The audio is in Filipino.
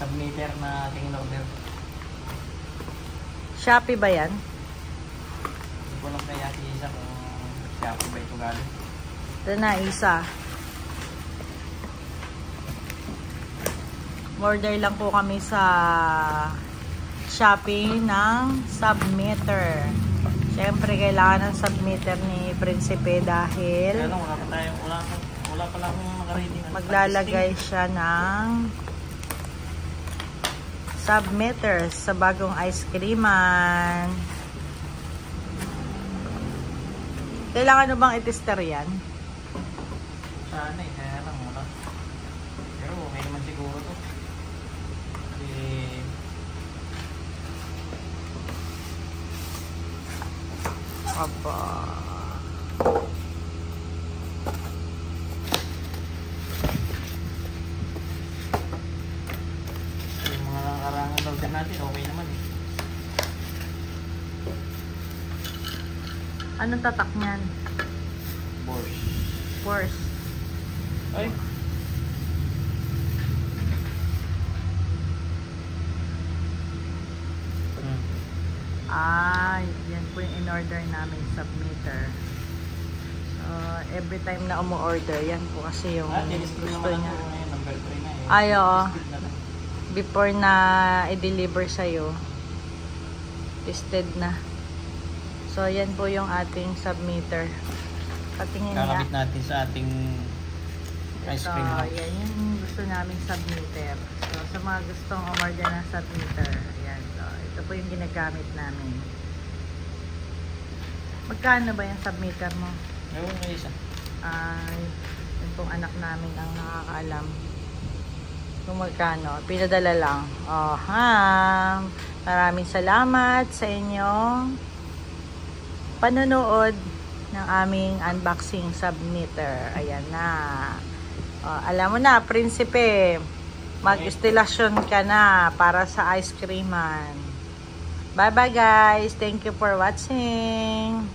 submitter na ating in-order. Shopee ba yan? Hindi ko lang kaya si Isa kung Shopee ba ito galing. Ito na, isa. Order lang po kami sa Shopee ng submitter. Siyempre, kailangan ng submitter ni Prinsipe dahil Kaya lang, wala pa lang makareading. maglalagay siya ng submitter sa bagong ice creaman. Kailangan nyo bang i-tester yan? Sana eh, kaya lang wala. Pero okay naman siguro to. Kasi Aba. yung mga nakarangan order natin, okay naman eh. Anong tatak niyan? Boss. Force. Ay! Yan po yung in-order namin submitter. So, every time na umu-order, yan po kasi yung gusto niya. Number 3 na eh. Ay, oo. Before na i-deliver sa'yo, tested na. So, yan po yung ating submitter. Patingin nga. Kakabit natin sa ating ice cream So, house. yan yung gusto namin submitter. So, sa mga gustong umorder ng submitter, ayan. So, ito po yung ginagamit namin. Magkano ba yung submitter mo? Ewan kayo Isa. Ay, yun pong anak namin ang nakakaalam kung magkano. Pinadala lang. Oh, ha. Maraming salamat sa inyong panonood ng aming unboxing submitter. Ayan na. Oh, alam mo na, Prinsipe, mag-instalasyon ka na para sa ice creaman. Bye-bye guys. Thank you for watching.